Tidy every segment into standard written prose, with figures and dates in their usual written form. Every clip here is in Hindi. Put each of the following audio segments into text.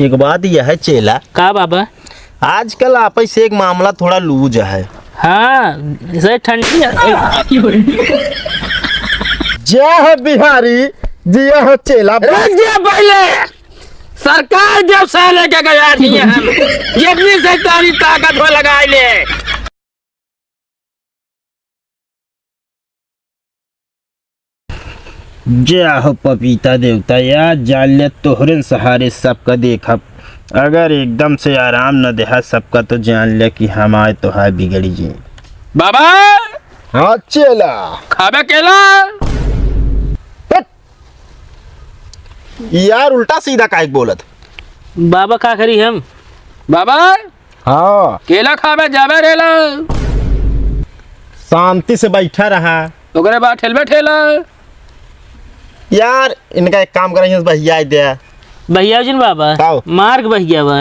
एक बात यह है चेला, का बाबा? आजकल आपस से एक मामला थोड़ा लूज है। हाँ सर ठंडी जय हो बिहारी, जिया हो चेला। पहले सरकार जब से लेके गया थी हम जितनी सरकारी ताकत हो लगाए ले। जय हो पपीता देवता, या जाल तोहरे सहारे सबका देखा। अगर एकदम से आराम न देहा सबका तो जान ले कि हमारे तो है बिगड़ी जी। बाबा हाँ चेला, खाबे केला। यार उल्टा सीधा काहे बोलत। बाबा का करी हम? बाबा हाँ केला खाबे जाबे रेला। शांति से बैठा रहा। ओकरे बाद ठेलबे ठेला। यार इनका एक काम करेंगे, भैया दे भैया जिन बाबा काओ? मार्ग भैया बा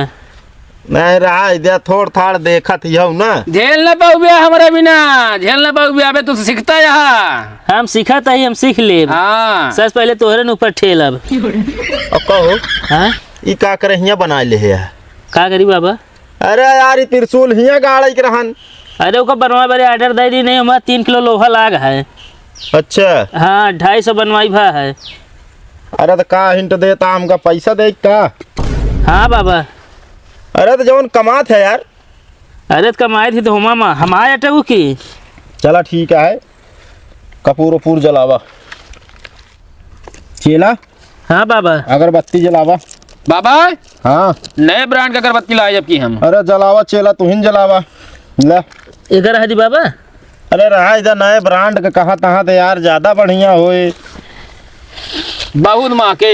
नहीं रहा दे, थोड़ थाड़ देखत ही हो ना। झेल न पाऊ बिया हमारे बिना, झेल न पाऊ बिया बे तू सीखता यहाँ। हम सीखा था ही हम सीख ले। हाँ सच पहले तोहरे न ऊपर ठेल अब कहो। हाँ ई का करे हिया बना ले है। का करी बाबा? अरे यार ई त्रिशूल हिया गाड़ी के रहन। अरे ओका बनवा बड़े ऑर्डर दे दी नहीं, हमारा 3 किलो लोहा लाग है। अच्छा हाँ 250 बनवाई भा है। अरे तो का हिंट देता हमका पैसा दे का? हाँ बाबा। अरे तो जौन कमात है यार। अरे तो कमाई थी तो हम आए अटू की। चला ठीक है, कपूर वपूर जलावा। चेला हाँ बाबा। अगरबत्ती जलावा। बाबा हाँ नए ब्रांड का अगरबत्ती लाए जबकि हम। अरे जलावा चेला, तू ही जलावा ले। इधर है जी बाबा। अरे रहा इधर नए ब्रांड का कहा तहाँ तो यार ज्यादा बढ़िया होए। बहुत माँ के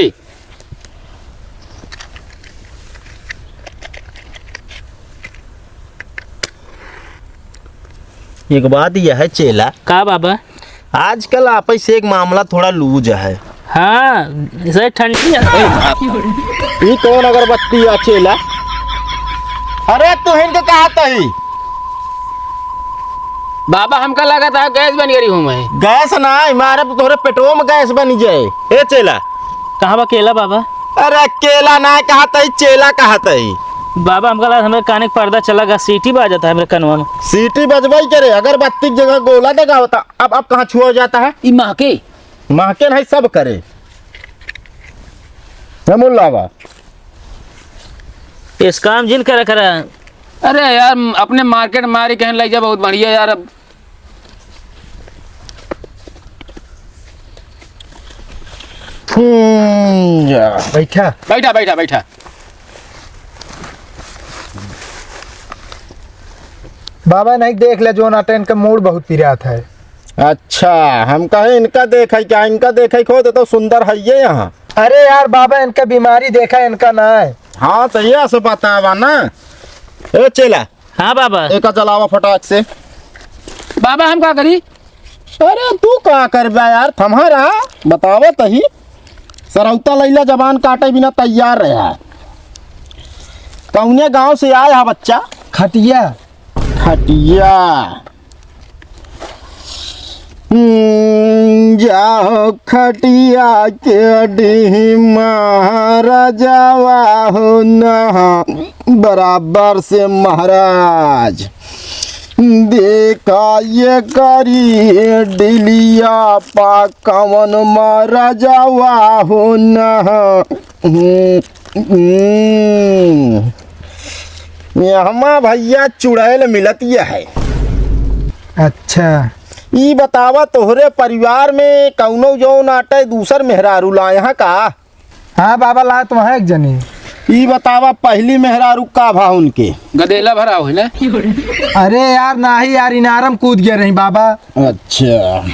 एक बात यह है चेला, का बाबा? आजकल आपस से एक मामला थोड़ा लूज है। हाँ सर ठंडी ये कौन अगरबत्ती है चेला? अरे तू हिंद कहा तही? बाबा हमका लगा था गैस बन गई हूँ मैं। गैस ना मारे तो तोरे पेटो में गैस बन जाए। ए चेला कहाँ बा केला बाबा? अरे केला ना कहा तही, चेला कहा तही। बाबा हमका लगा हमारे कान का पर्दा चला गया, सीटी बाजता है मेरे कनवा में। सीटी बजवाई करे, अगरबत्ती की जगह गोला देगा होता। अब कहाँ छुआ हो जाता है? ई माँ के नहीं सब करे मुल्लावा। इस काम जिन करा करा। अरे यार अपने मार्केट मारी कहने लग जा बहुत बढ़िया यार। अब बैठा बैठा बैठा बैठा। बाबा नहीं देख ले जो नाटन का मूड बहुत पिरात है। अच्छा हम कहे इनका देखे क्या? इनका देखे खो तो सुंदर है ये यहाँ। अरे यार बाबा इनका बीमारी देखा इनका ना है। हाँ तो ये से पता ना। ए चेला हाँ बाबा। एक जलावा फटाक से। बाबा हम क्या करी? अरे तू का कर यार, थमा रहा बतावा तही। सरौता लैला जबान काटे बिना तैयार रहा। कौने गांव से आया है बच्चा? खटिया। खटिया। जाओ खटिया के डी महाराजावा हो ना बराबर से महाराज। देखा ये करी डिलिया पा कवन महाराजावा हो ना। हमा भैया चुड़ैल मिलत ये है। अच्छा ई बतावा तोहरे परिवार में कौनो जो नाटे दूसर मेहरारू ला यहाँ का? हाँ बाबा ला तो है एक जनी। ई बतावा पहली मेहरारू का भा उनके? गदेला भरा हो ना। अरे यार ना ही यार इनारम कूद गया रही बाबा। अच्छा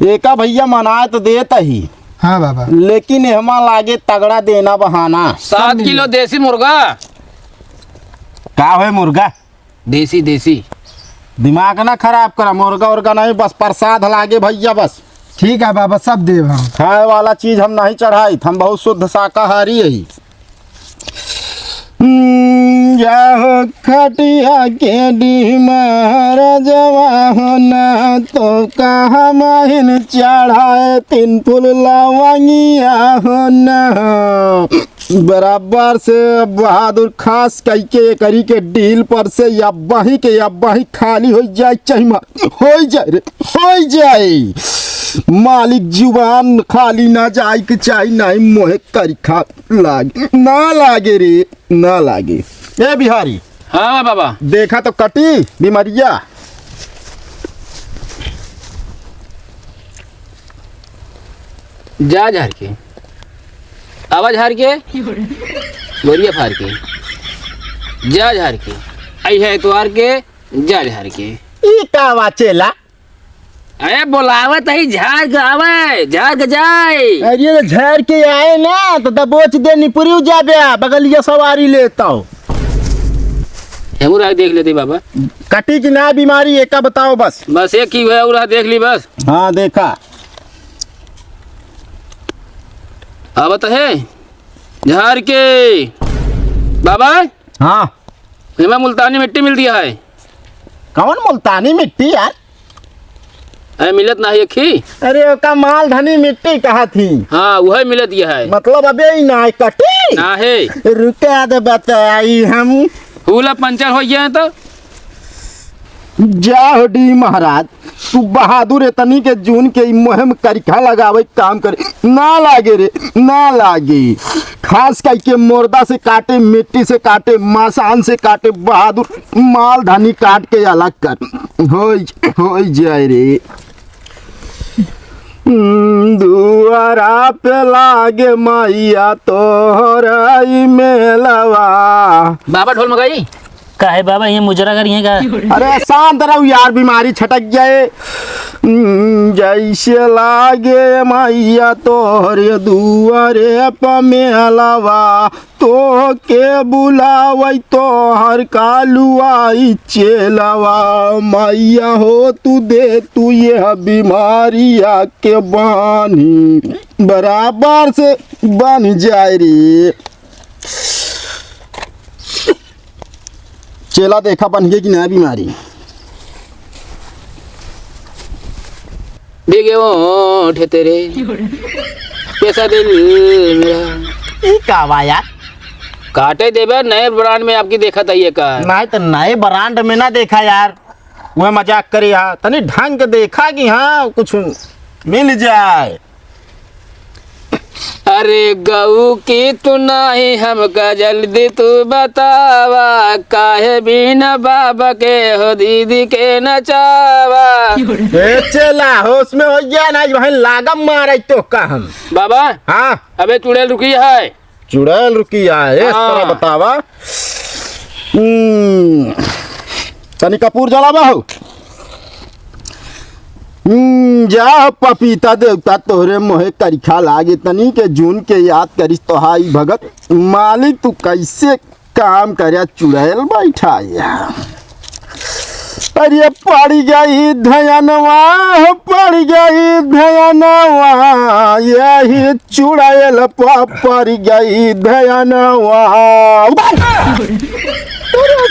एका भैया मनाए तो देता ही। हाँ बाबा लेकिन हमा लागे तगड़ा देना बहाना। 7 किलो देसी मुर्गा। का है मुर्गा? देसी देसी। दिमाग ना खराब करा, मुर्गा उर्गा नहीं, बस प्रसाद लागे भैया बस। ठीक है बाबा सब देव हम। खाए वाला चीज हम नहीं चढ़ाई, हम बहुत शुद्ध शाकाहारी है। जाओ खटिया के डी महाराजवा होना तो कहा माहिन चढ़ाए 3 फूल लवंगिया होना। बराबर से बहादुर खास कई के करी के डील पर से अब्बाही खाली हो जाए चाहिए हो जाए रे हो जाए मालिक जुबान खाली ना जाए के चाहिए नहीं मोहे करी खा लागे ना लागे रे ना लागे। ए बिहारी हाँ बाबा देखा तो कटी बीमारिया जा झार के आवाज हार के बोरिया फार के जा झार के आई है एतवार के जा झार के ई का वाचेला अरे बोलावत है झार के आवे झार के जाए। अरे झर के आए ना तो दबोच दे निपुरी जाबे बगलिया सवारी लेता हूँ हेमुरा देख लेते बाबा कटी की ना बीमारी एक का बताओ बस। बस एक ही है उरा देख ली बस। हाँ देखा आवत है झार के बाबा। हाँ हमें मुल्तानी मिट्टी मिल दिया है। कौन मुल्तानी मिट्टी यार? अरे मिलत ना है एक ही। अरे का माल धनी मिट्टी कहा थी। हाँ वही मिलत दिया है मतलब अबे ही ना कटी ना है। रुका दे बताई हम फूला पंचर हो गया है तो जा डी महाराज तू बहादुर इतनी के जून के मुहिम करिखा लगावे काम करे ना लागे रे ना लागे। खास करके मुर्दा से काटे मिट्टी से काटे मसान से काटे बहादुर माल धानी काट के अलग कर हो जाए रे। दुआरा पे लागे मैया तोहरा मेलवा। बाबा ढोल मगाई का है बाबा ये मुजरा कर ये का। अरे शांत रहो यार बीमारी छटक जाए। जैसे लागे मैया तोहरे दुआरे पमेलवा तो के बुलावई तोहर कालुआई चेलवा। मैया हो तू दे तू ये बीमारिया के बानी बराबर से बन जाए रे। चेला देखा बन गई कि नया बीमारी बिगे ओठ तेरे कैसा दिल मेरा। ई का यार काटे देवे नए ब्रांड में आपकी देखा था ये का नहीं तो नए ब्रांड में ना देखा यार वह मजाक करे यार तनी ढंग के देखा कि हाँ कुछ मिल जाए। अरे गऊ की तू नहीं हमका जल्दी तू बतावा काहे बिना बाबा के हो दीदी के नचावा। ए चला होश में हो गया ना वहीं लागम मारे तो का हम बाबा हाँ अबे चुड़ैल रुकी है। चुड़ैल रुकी है इस हाँ। तरह बतावा। तनी कपूर जलावा हो। जा पपीता देवता तोहरे मोहे करिखा लागे तनी के जून के याद करिस तो हाई भगत मालिक तू कैसे काम करे चुड़ैल बैठा यार। अरे पड़ गई धयनवा पड़ गई धयनवा यही चुड़ैल पड़ गई धयनवा।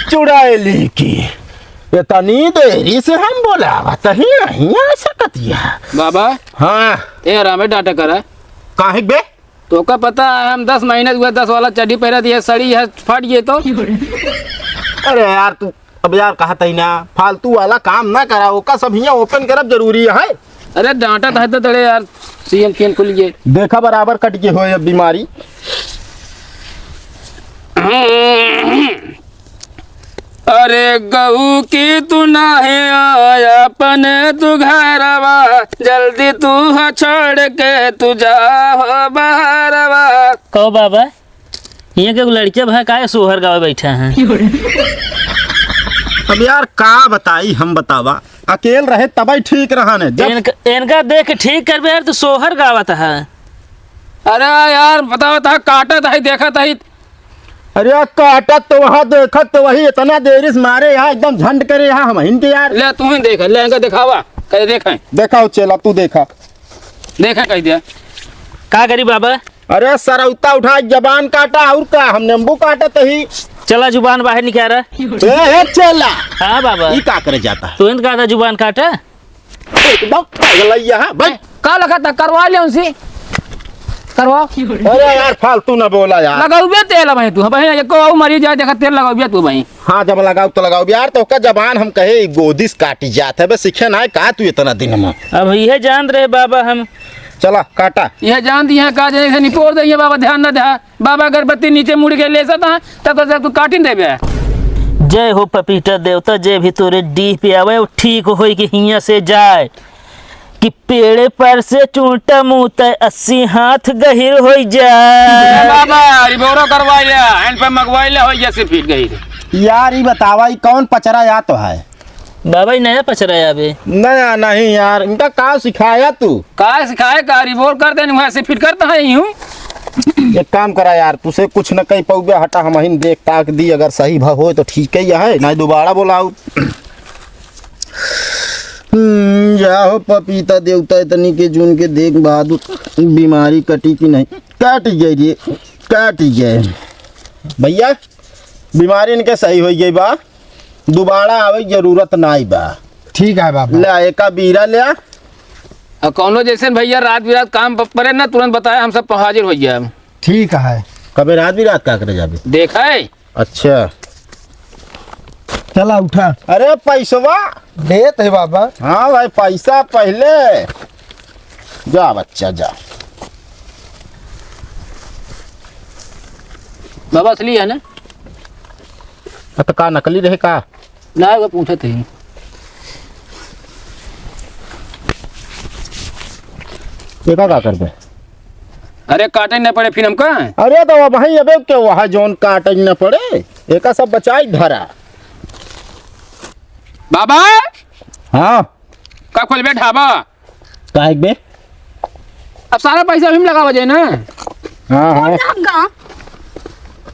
चुड़ैल की इतनी देरी से हम बोला तही नहीं आ सकतिया बाबा। हाँ ए रामे डांटा करा काहे बे तो का पता है हम 10 महीने हुआ 10 वाला चड्डी पहरा दिया सड़ी है फट गई तो। अरे यार तू अब यार कहता ही ना फालतू वाला काम ना करा ओका सब यहाँ ओपन करब जरूरी है। अरे डांटा था तो तड़े यार सीएम खेल खुल गए देखा बराबर कट के हो बीमारी। अरे गऊ की तू नाही आया अपने तू घरवा जल्दी तू छोड़ के तू जा हो बाहरवा। कहो बाबा ये के लड़के भाई का सोहर गावे बैठा है। अब यार का बताई हम बतावा अकेल रहे तब ठीक रहा ने जब इनका देख ठीक कर यार तो सोहर गावत है। अरे यार बताओ था काटा था देखा था। अरे काटत तो वहाँ देखत तो वही इतना देरी से मारे यहाँ एकदम झंड करे यहाँ हम इनके यार। ले तू ही देख ले इनका दिखावा कह देखें देखा चेला तू देखा कह दिया का करी बाबा। अरे सरौता उठा जबान काटा और का हम नींबू काटे तो ही चला जुबान बाहर निकाल रहा। चेला हाँ बाबा ये का करे जाता है तू इन का था जुबान काटा एकदम पागल है यहाँ भाई का लगा था करवा ले उनसे करवाओ अरे यार फालतू ना बोला यार। लगाऊ बे तेल भाई तू भाई एको मरी जाए देखा तेल लगाऊ बे तू भाई। हाँ जब लगाओ तो लगाओ यार, तो का जबान हम कहे गोदिस काटी जात है बस सीखे ना का तू इतना दिन में। अब यह जान रहे बाबा हम। चला काटा। यह जान दिया का जैसे निपोर दे बाबा ध्यान न दे बाबा अगरबत्ती नीचे मुड़ के ले सकता तब तो तू काटी देबे। जय हो पपीता देवता, जय भी तोरे डी पे आवे वो ठीक हो कि हिया से जाए कि पेड़े पर से चूंटा मुँह 80 हाथ गहिर हो जाए। बाबा रिबोरो करवाई ले हैंड पे मंगवाई ले हो जैसे फिट गई यार ये बतावा ये कौन पचरा या तो है? बाबा ही नया पचरा है अबे। नया नहीं यार, इनका का सिखाया तू? का सिखाए का रिबोर कर देने वैसे फिट करता है यूं। एक काम करा यार, तुसे कुछ न कहीं पौबे हटा हम ही देख ताक दी, अगर सही भाव हो तो ठीक ही है, नहीं दोबारा बोलाऊ। जाओ पपीता देवता इतनी के जून के देख बहादुर बीमारी कटी कि नहीं। काट गई रे काट गए भैया, बीमारी इनके सही हो गई बा, दोबारा आवे जरूरत नहीं बा। ठीक है बाबा। ले एक बीरा ले और कौनो जैसे भैया रात बिरात काम पड़े ना तुरंत बताया हम सब हाजिर हो जाए। ठीक है। कभी रात भी रात का करे जाबे? देखा है। अच्छा चला उठा। अरे पैसवा देत है बाबा। हाँ भाई पैसा पहले। जा बच्चा जा। बाबा असली है ना? तो का नकली रहे का? ना वो पूछे थे। ये का कर दे? अरे काटे न पड़े फिर हमका। अरे तो वही अबे के वहाँ जोन काटे न पड़े, एका सब बचाई धरा। बाबा हाँ का खोलबे ढाबा? का एक बे? अब सारा पैसा भी लगा वजह ना। हाँ हाँ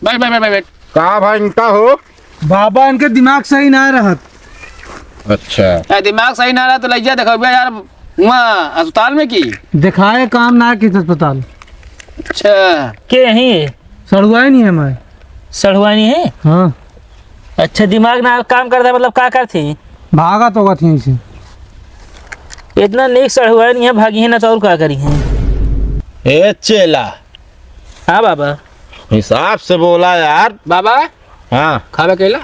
बैठ बैठ बैठ बैठ। का भाई इनका हो? बाबा इनके दिमाग सही ना रहत। अच्छा दिमाग सही ना रहा तो लज्जा देखो यार वहाँ अस्पताल में की दिखाए काम ना किस अस्पताल। अच्छा के यही सड़ुआ नहीं है हमारे। सड़ुआनी है। हाँ अच्छा दिमाग ना काम करता है, मतलब का थी भागा तो गत यहीं से। इतना नेक सड़ुआ नहीं है, भागी है ना तो और का करी है। ए चेला हाँ बाबा हिसाब से बोला यार। बाबा हाँ खावे केला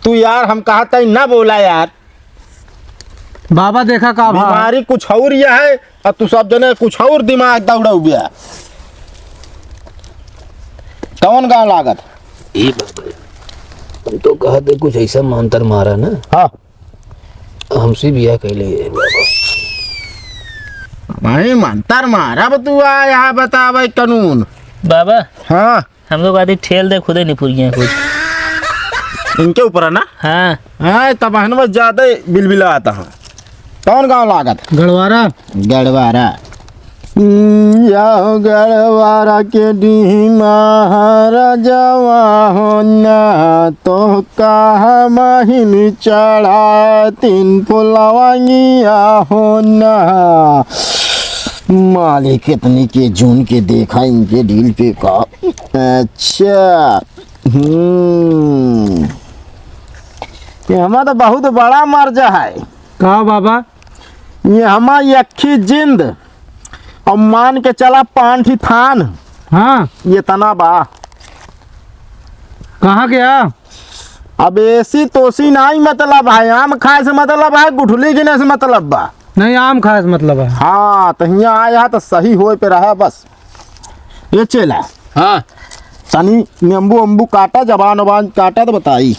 तू यार हम कहता ही ना बोला यार। बाबा देखा का भाव। बीमारी कुछ और ये है और तू सब जने कुछ और दिमाग दौड़ा गया। कौन गाँव लागत? ये बाबा हम तो कहते कुछ ऐसा मंत्र मारा ना हाँ हमसे बिया कैले भाई मंतर मारा तू यहाँ बता भाई कानून। बाबा हाँ हम लोग आदि ठेल दे खुदे नहीं पूरी कुछ इनके ऊपर है ना। हाँ हाँ तब में ज्यादा बिलबिला आता है। कौन गाँव लागत? गढ़वारा। गढ़वारा। जाओ गढ़वारा के डी महाराजवा हो ना तो कहा महीन चढ़ा 3 फुलवाइया हो ना। मालिक इतनी के जून के देखा इनके डील पे का। अच्छा ये हमारा तो बहुत बड़ा मर्जा है। कहा बाबा? ये हमारी अक्खी जिंद और मान के चला 5 थान। हाँ ये तना बा। कहाँ गया? अब ऐसी तोसी नहीं मतलब है, आम खाए से मतलब है, गुठली गिने से मतलब बा। नहीं आम खाए से मतलब है। हाँ तो यहाँ आया तो सही हो पे रहा बस। ये चला हाँ तनी नींबू अम्बू काटा, जबान वबान काटा तो बताई।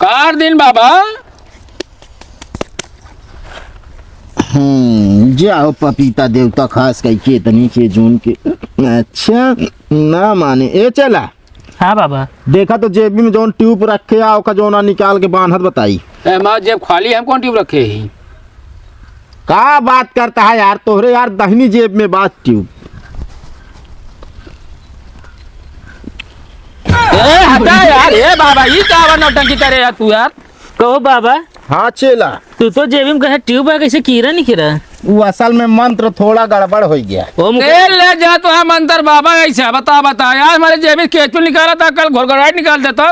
कार दिन बाबा जाओ पपीता देवता खास करके तनी के जून के। अच्छा ना माने। ए चला हाँ बाबा देखा तो जेबी में जोन ट्यूब रखे आओ का जोना निकाल के बांधत बताई। हमारा जेब खाली हम कौन ट्यूब रखे ही। का बात करता है यार, तोहरे यार दहिनी जेब में बात ट्यूब। ए हटा यार ए बाबा ये क्या नौटंकी करे यार तू यार। कहो बाबा हाँ चेला तू तो जेबी में कहे ट्यूब है, कैसे कीरा नहीं कीरा? वो असल में मंत्र थोड़ा गड़बड़ हो गया। ओ तेल ले जा तो हम अंदर बाबा ऐसा बता यार हमारे जेब में केचुल निकाला था कल घोरघोराहट निकाल देता।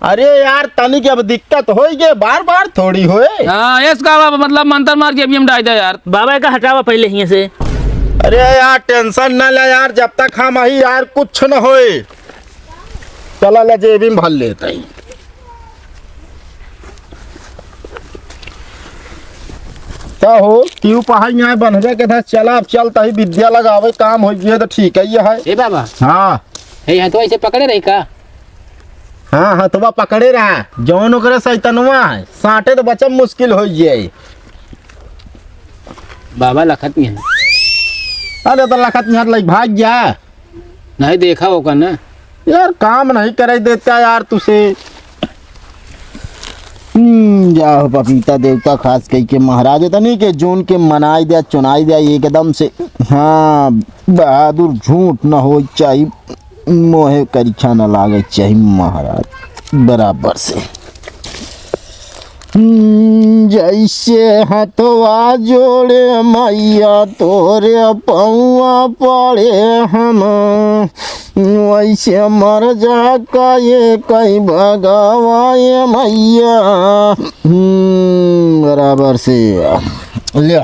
अरे यार तनी की अब दिक्कत हो गई, बार बार थोड़ी होए। हाँ इसका मतलब मंत्र मार जेब में डाल दे यार। बाबा का हटावा पहले यहाँ से। अरे यार टेंशन ना ले यार, जब तक हम ही यार कुछ न होए। चला ले जेबी में भर लेते ही। क्या हो क्यों पहाड़ यहाँ बनवे के था? चला अब चलता ही विद्या लगावे, काम हो गया तो ठीक है ये है। ए बाबा हाँ यहाँ तो ऐसे पकड़े रही का? हाँ हाँ तो बा पकड़े रहा जौन ओकरे सैतनवा है, साटे तो बचब मुश्किल हो जाए। बाबा लखत में है, अरे तो लखत यहाँ लग भाग जा नहीं देखा होगा ना यार, काम नहीं करे देता यार तुसे। जाओ पपीता देवता खास कही के महाराज तनी के जोन के मनाई दिया चुनाई दिया एकदम से। हाँ बहादुर झूठ न हो चाहिए, मोहे करीछा न लागे चाहिए महाराज बराबर से। जैसे हथवा जोड़े मैया तोरे पौआ पड़े हम, वैसे मर जा ये कई भगवाए मैया। बराबर से ले।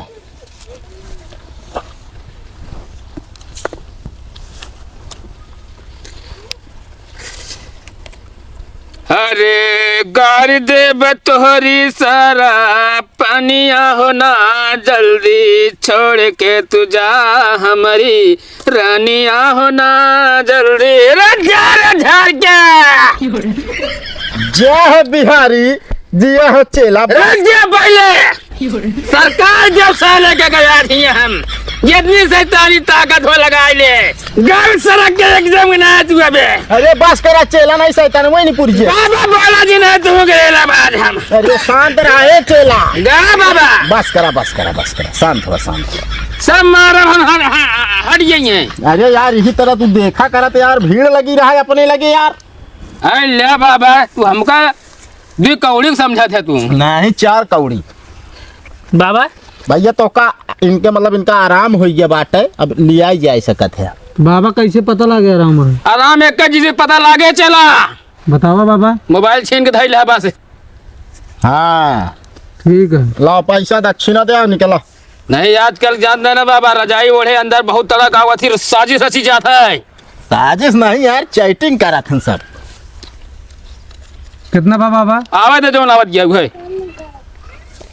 अरे गार देव तोहरी सारा पनिया होना, जल्दी छोड़ के तू जा हमारी रानिया होना, जल्दी झाड़ के जय बिहारी जिया हो चेला। पहले सरकार जब से लेके गया थी हम, जितनी सैतानी ताकत हो लगाई ले, घर सड़क के एग्जाम ना तू अबे। अरे बस करा चेला नहीं सैतान वही नहीं पुरजे। बाबा बोला जी ना तू गेला बाद हम। अरे शांत रहे चेला। गा बाबा बस करा बस करा बस करा, शांत हो शांत हो। सब मारा हट गई। अरे यार इसी तरह तू देखा करा तो यार भीड़ लगी रहा है अपने लगे यार। अरे ले बाबा तू हमका 2 कौड़ी समझा थे तू? नहीं 4 कौड़ी बाबा भैया तो का इनके मतलब इनका आराम हो गया बात है, अब लिया ही जा सकत है। बाबा कैसे पता लगे आराम है? आराम एक चीज पता लागे चला, बतावा बाबा। मोबाइल छीन के धैल हवा से। हाँ ठीक है। लो पैसा दक्षिणा दे निकलो। नहीं आजकल जान देना बाबा, रजाई ओढ़े अंदर बहुत तरह का हुआ थी, साजिश रची जाता है। साजिश नहीं यार, चैटिंग करा थे सब। कितना बाबा? आवे तो जो आवत गया है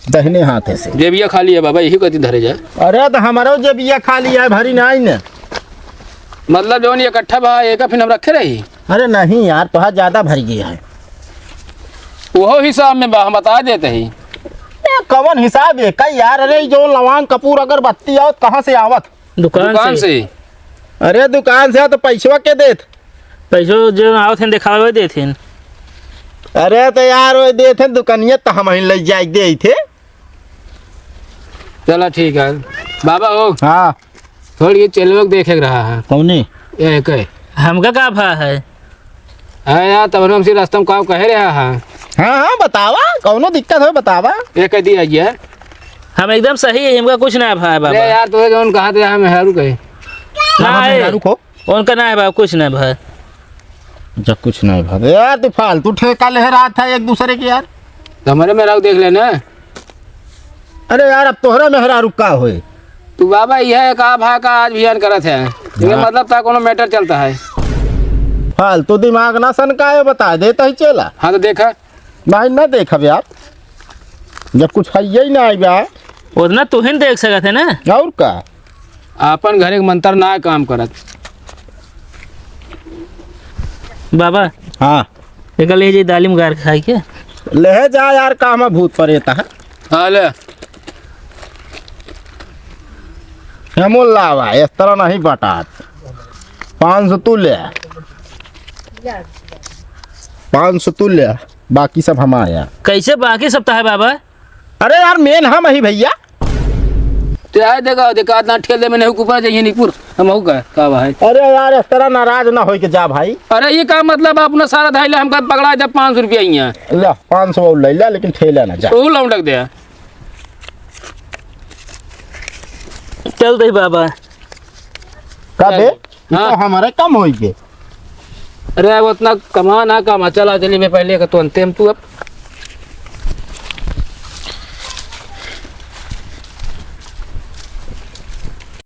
दहने हाथ से जेबिया खाली है बाबा, यही कति धरे जाए। अरे तो हमारो जेबिया खाली है, भरी नहीं न। मतलब जो इकट्ठा बा एक फिर हम रखे रही। अरे नहीं यार तो ज्यादा भर गया है। वो हिसाब में बा हम बता देते ही। कवन हिसाब है कई यार? अरे जो लवांग कपूर अगरबत्ती आवत कहाँ से आवत? दुकान से। अरे दुकान से तो पैसवा के देत? पैसो जो आवत हैं दिखावे देते हैं। अरे तो यार वो देते दुकानिया तो हम ही ले जाए दे थे। चलो ठीक है बाबा। हो हाँ थोड़ी चल लोग देखे रहा है कौने ये कहे हमका का भा है? है यार तब हम रास्ता में काम कह रहा है। हाँ हाँ बतावा, कौनो दिक्कत हो बतावा। ये कह दिया गया हम एकदम सही है, हमका कुछ ना भा है बाबा। अरे यार तुझे जो कहा था मैं हरू कहे ना है रुको उनका ना है बाबा, कुछ ना भा। जब कुछ नहीं भाग यार तू फालतू ठेका ले रहा था एक दूसरे के यार। तो हमारे में राव देख लेना। अरे यार अब तोहरा मेहरा रुका हुए। तू बाबा यह का भा का आज अभियान करत है, ये मतलब था कोनो मैटर चलता है। फालतू दिमाग ना सनका है, बता देता ही चला। हाँ तो देखा नहीं ना देखा यार, जब कुछ है ही ना आई उतना तू ही देख सकत है ना। और का अपन घर एक मंत्र ना काम करत। बाबा हाँ एक ले जी दालिम गार खाई के ले जा यार, काम भूत पर रहता है। हाँ ले हेमुल लावा इस तरह नहीं बटात। 500 तू ले, 500 तू ले, बाकी सब हम आया। कैसे बाकी सप्ताह है बाबा? अरे यार मेन हम ही भैया। तो आए देखा ना ठेले में नहीं ऊपर जाइए नीपुर हम हो गए का भाई। अरे यार इस तरह नाराज ना हो के जा भाई। अरे ये का मतलब अपना सारा धाइले हमका पकड़ा जब 500 रुपया यहाँ ले 500 ले ले, लेकिन ठेला ना जा। तो लौटक दे चल दे बाबा। कबे हाँ। तो हमारे कम हो गए। अरे अब उतना कमा ना कमा चला चली मैं पहले का तो अंतिम तू अब